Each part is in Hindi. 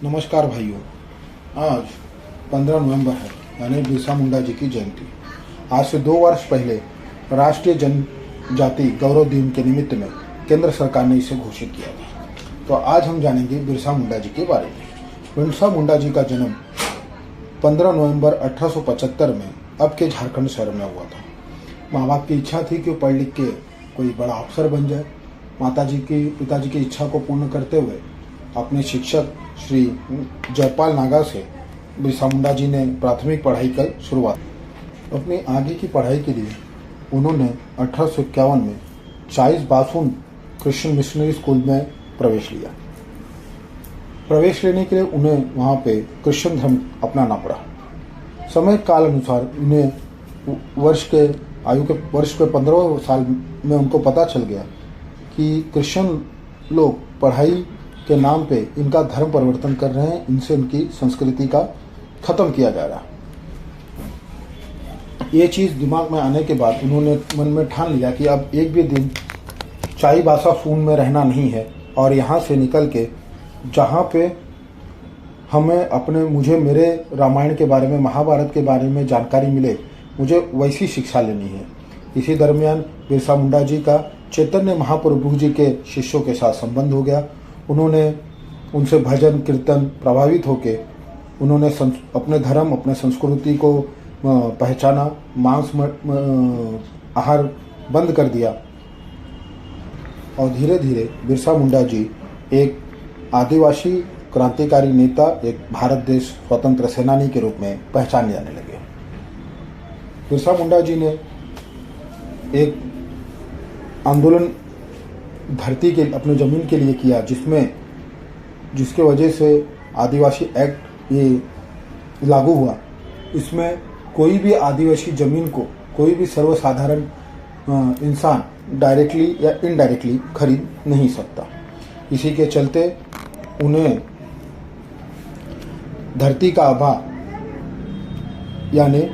नमस्कार भाइयों। आज 15 नवंबर है, यानी बिरसा मुंडा जी की जयंती। आज से 2 वर्ष पहले राष्ट्रीय जनजाति गौरव दिन के निमित्त में केंद्र सरकार ने इसे घोषित किया था। तो आज हम जानेंगे बिरसा मुंडा जी के बारे में। बिरसा मुंडा जी का जन्म 15 नवंबर 1875 में अब के झारखंड शहर में हुआ था। माँ बाप की इच्छा थी कि वो पढ़ लिख के कोई बड़ा अफसर बन जाए। पिताजी की इच्छा को पूर्ण करते हुए अपने शिक्षक श्री जयपाल नागा से बिरसा मुंडा जी ने प्राथमिक पढ़ाई कर शुरुआत। अपनी आगे की पढ़ाई के लिए उन्होंने 1851 में 40 बासुन क्रिश्चियन मिशनरी स्कूल में प्रवेश लिया। प्रवेश लेने के लिए उन्हें वहाँ पे क्रिश्चियन धर्म अपनाना पड़ा। समय काल अनुसार उन्हें वर्ष के 15वें साल में उनको पता चल गया कि क्रिश्चियन लोग पढ़ाई के नाम पे इनका धर्म परिवर्तन कर रहे हैं, इनसे इनकी संस्कृति का खत्म किया जा रहा है। ये चीज़ दिमाग में आने के बाद उन्होंने मन में ठान लिया कि अब एक भी दिन चाईबासा सून में रहना नहीं है और यहाँ से निकल के जहाँ पे मुझे मेरे रामायण के बारे में, महाभारत के बारे में जानकारी मिले, मुझे वैसी शिक्षा लेनी है। इसी दरमियान बिरसा मुंडा जी का चैतन्य महाप्रभु जी के शिष्यों के साथ संबंध हो गया। उन्होंने उनसे भजन कीर्तन प्रभावित होकर उन्होंने अपने धर्म, अपने संस्कृति को पहचाना, मांस आहार बंद कर दिया और धीरे धीरे बिरसा मुंडा जी एक आदिवासी क्रांतिकारी नेता, एक भारत देश स्वतंत्र सेनानी के रूप में पहचाने जाने लगे। बिरसा मुंडा जी ने एक आंदोलन धरती के अपने ज़मीन के लिए किया, जिसके वजह से आदिवासी एक्ट ये लागू हुआ। इसमें कोई भी आदिवासी ज़मीन को कोई भी सर्वसाधारण इंसान डायरेक्टली या इनडायरेक्टली खरीद नहीं सकता। इसी के चलते उन्हें धरती का आभा, यानी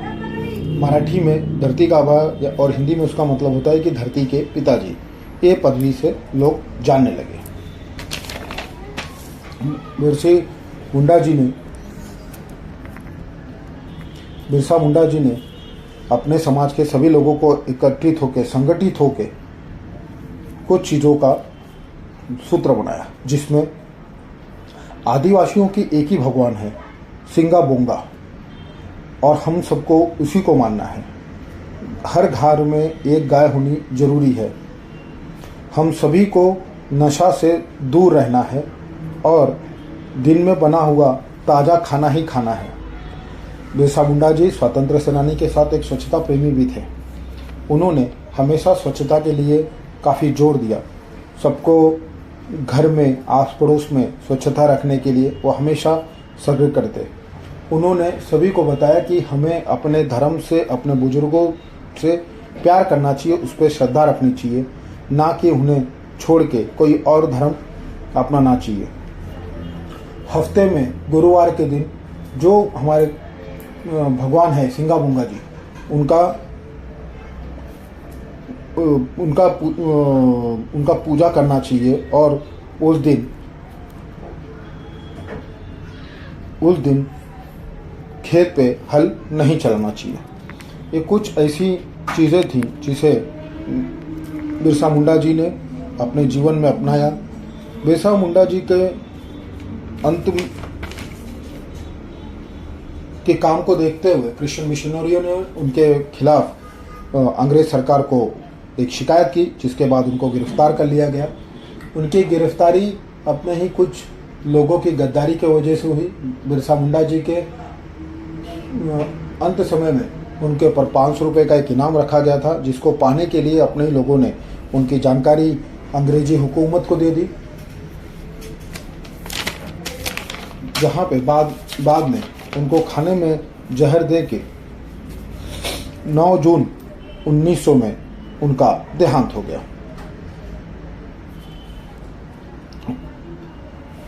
मराठी में धरती का आभा और हिंदी में उसका मतलब होता है कि धरती के पिताजी, ये पदवी से लोग जानने लगे। बिरसा मुंडा जी ने अपने समाज के सभी लोगों को एकत्रित होकर, संगठित होकर कुछ चीज़ों का सूत्र बनाया, जिसमें आदिवासियों की एक ही भगवान है, सिंगा बोंगा, और हम सबको उसी को मानना है। हर घर में एक गाय होनी जरूरी है। हम सभी को नशा से दूर रहना है और दिन में बना हुआ ताज़ा खाना ही खाना है। बिरसा मुंडा जी स्वतंत्र सेनानी के साथ एक स्वच्छता प्रेमी भी थे। उन्होंने हमेशा स्वच्छता के लिए काफ़ी जोर दिया। सबको घर में, आस पड़ोस में स्वच्छता रखने के लिए वो हमेशा सग्र करते। उन्होंने सभी को बताया कि हमें अपने धर्म से, अपने बुजुर्गों से प्यार करना चाहिए, उस पर श्रद्धा रखनी चाहिए, ना कि उन्हें छोड़ के कोई और धर्म अपनाना चाहिए। हफ्ते में गुरुवार के दिन जो हमारे भगवान है सिंगा बोंगा जी, उनका पूजा करना चाहिए और उस दिन खेत पे हल नहीं चलाना चाहिए। ये कुछ ऐसी चीज़ें थीं जिसे बिरसा मुंडा जी ने अपने जीवन में अपनाया। बिरसा मुंडा जी के अंत के काम को देखते हुए क्रिश्चियन मिशनरियों ने उनके खिलाफ अंग्रेज सरकार को एक शिकायत की, जिसके बाद उनको गिरफ्तार कर लिया गया। उनकी गिरफ्तारी अपने ही कुछ लोगों की गद्दारी की वजह से हुई। बिरसा मुंडा जी के अंत समय में उनके ऊपर 500 रुपये का एक इनाम रखा गया था, जिसको पाने के लिए अपने ही लोगों ने उनकी जानकारी अंग्रेजी हुकूमत को दे दी, जहाँ पे बाद में उनको खाने में जहर दे के 9 जून 1900 में उनका देहांत हो गया।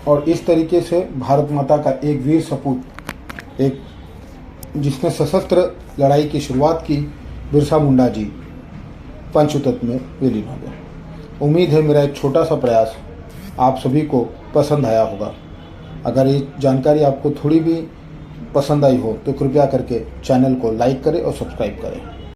और इस तरीके से भारत माता का एक वीर सपूत, एक जिसने सशस्त्र लड़ाई की शुरुआत की, बिरसा मुंडा जी पंचतत्व में विलीन हो गए। उम्मीद है मेरा एक छोटा सा प्रयास आप सभी को पसंद आया होगा। अगर ये जानकारी आपको थोड़ी भी पसंद आई हो तो कृपया करके चैनल को लाइक करें और सब्सक्राइब करें।